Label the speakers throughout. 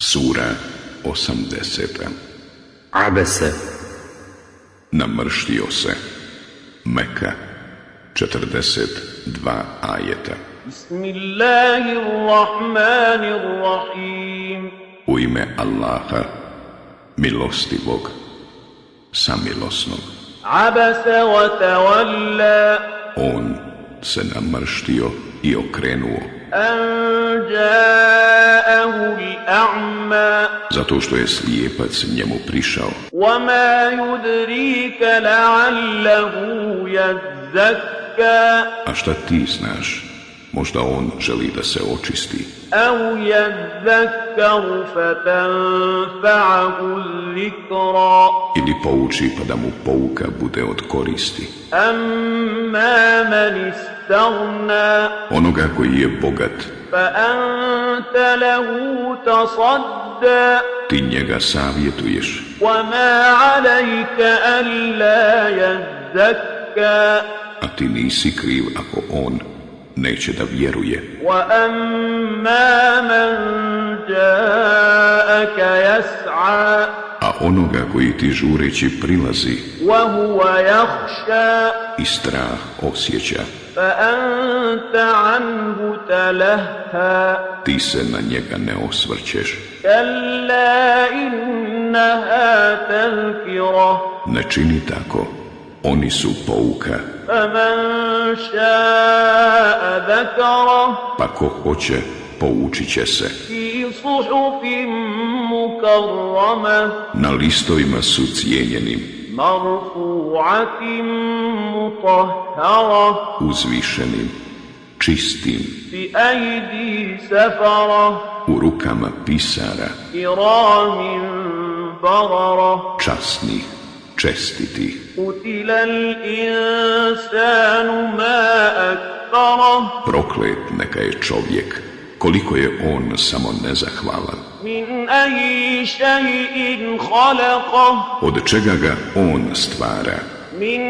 Speaker 1: Sura 80.
Speaker 2: Abese.
Speaker 1: Namrštio se. Meka. 42 ajeta.
Speaker 3: Bismillahirrahmanirrahim.
Speaker 1: U ime Allaha, milostivog, samilosnog.
Speaker 3: Abese wa tawalla.
Speaker 1: On se namrštio i okrenuo.
Speaker 3: An ja'ahu al-a'ma.
Speaker 1: Zato što je slijepac njemu prišao.
Speaker 3: Wama yudrika la'allahu yazzakka.
Speaker 1: A šta ti znaš? Možda on želi da se očisti.
Speaker 3: Aw yazzakkaru fatanfa'ahu dhikra.
Speaker 1: Ili pouči pa da mu pouka bude od koristi.
Speaker 3: Amma man istaghna.
Speaker 1: Onoga koji je bogat,
Speaker 3: Fa anta lahu tasadda.
Speaker 1: ti njega savjetuješ.
Speaker 3: Wama alayka alla yazzakka.
Speaker 1: A ti nisi kriv ako on neće da vjeruje.
Speaker 3: وَأَمَّا مَنْ جَاءَكَ يَسْعَى
Speaker 1: A onoga koji ti žureći prilazi
Speaker 3: وَهُوَ يَخْشَى
Speaker 1: i strah osjeća,
Speaker 3: فَأَنْتَ عَنْهُ تَلَهَّى
Speaker 1: ti se na njega ne osvrćeš.
Speaker 3: كَلَّا إِنَّهَا تَذْكِرَةٌ
Speaker 1: Ne čini tako, oni su pouka,
Speaker 3: فَمَنْ شَاءَ ذَكَرَهُ
Speaker 1: pa ko hoće poučit će se.
Speaker 3: فِي صُحُفٍ مُكَرَّمَةٍ
Speaker 1: Na listovima su cijenjenim,
Speaker 3: مرفوعة مطهرة
Speaker 1: uzvišenim, čistim,
Speaker 3: بأيدي سفرة
Speaker 1: u rukama pisara,
Speaker 3: كرام بررة
Speaker 1: časnih, čestitih.
Speaker 3: قتل الإنسان ما أكفره
Speaker 1: Proklet neka je čovjek, koliko je on samo nezahvalan.
Speaker 3: من أي شيء خلقه
Speaker 1: Od čega ga on stvara?
Speaker 3: من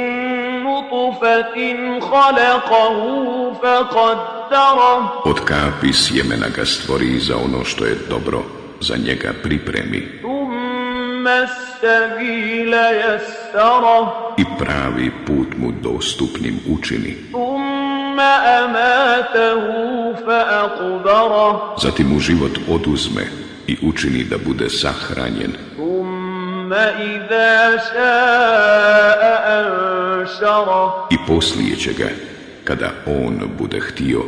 Speaker 3: نطفة خلقه فقدره
Speaker 1: Od kapi sjemena ga stvori za ono što je dobro, za njega pripremi
Speaker 3: ثم السبيل يسره
Speaker 1: i pravi put mu dostupnim učini.
Speaker 3: ثم أماته فأقبره
Speaker 1: Zatim mu život oduzme i učini da bude sahranjen.
Speaker 3: ثم إذا شاء أنشره
Speaker 1: I poslije će ga, kada on bude htio,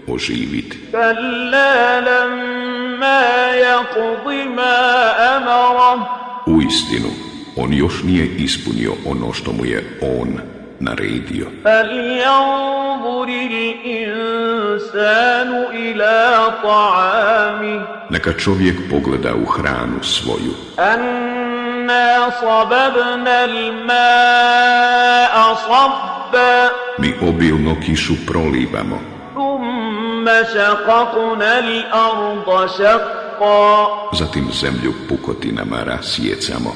Speaker 1: oživiti.
Speaker 3: كلا لما يقض ما أمره
Speaker 1: Uistinu, on još nije ispunio ono što mu je on naredio.
Speaker 3: فلينظر الإنسان إلى طعامه
Speaker 1: Neka čovjek pogleda u hranu svoju.
Speaker 3: أنا صببنا الماء صبا
Speaker 1: Mi obilno kišu prolivamo,
Speaker 3: ثم شققنا الأرض شقا
Speaker 1: zatim zemlju pukotinama rasijecamo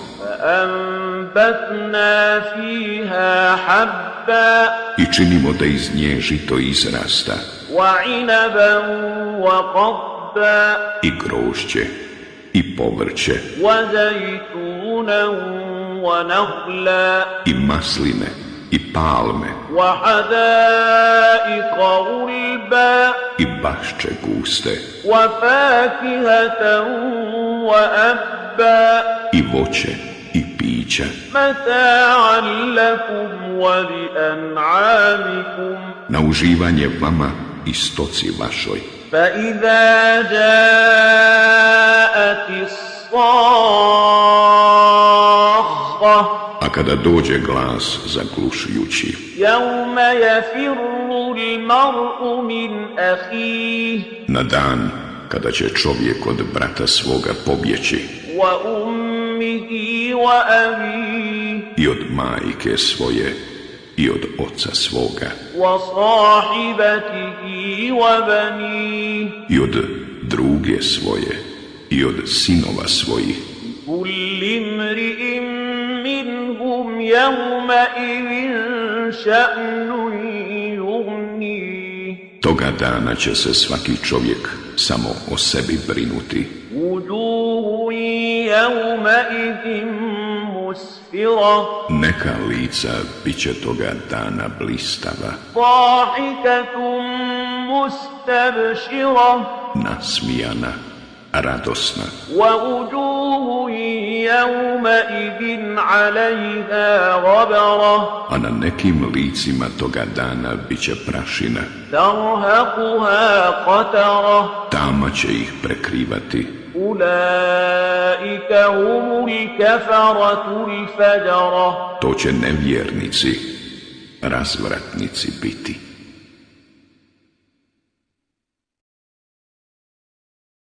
Speaker 3: فأنبتنا فيها حبا
Speaker 1: i činimo da iz nje žito izrasta
Speaker 3: وعنبا وقضبا
Speaker 1: i grožđe i povrće
Speaker 3: وزيتونا ونخلا
Speaker 1: i masline i palme
Speaker 3: وحدائق غلبا
Speaker 1: i bašče guste
Speaker 3: وفاكهة وأبا
Speaker 1: i voće i pića,
Speaker 3: متاعا لكم ولأنعامكم
Speaker 1: na uživanje vama i stoci vašoj.
Speaker 3: فإذا جاءت الصاخة
Speaker 1: A kada dođe glas zaglušujući,
Speaker 3: يوم يفر المرء من أخيه
Speaker 1: na dan kada će čovjek od brata svoga pobjeći
Speaker 3: وأمه وأبيه
Speaker 1: i od majke svoje i od oca svoga
Speaker 3: وصاحبته وبنيه
Speaker 1: i od druge svoje i od sinova svojih.
Speaker 3: كل امرئ منهم يومئذ شأن يغنيه
Speaker 1: Toga dana će se svaki čovjek samo o sebi brinuti.
Speaker 3: وجوه يومئذ مسفرة
Speaker 1: Neka lica bit će toga dana blistava,
Speaker 3: ضاحكة مستبشرة
Speaker 1: nasmijana, radosna.
Speaker 3: ووجوه يومئذ عليها غبرة
Speaker 1: A na nekim licima toga dana bit će prašina,
Speaker 3: ترهقها قترة
Speaker 1: tama će ih prekrivati.
Speaker 3: أولئك هم الكفرة الفجرة
Speaker 1: To će nevjernici, razvratnici biti.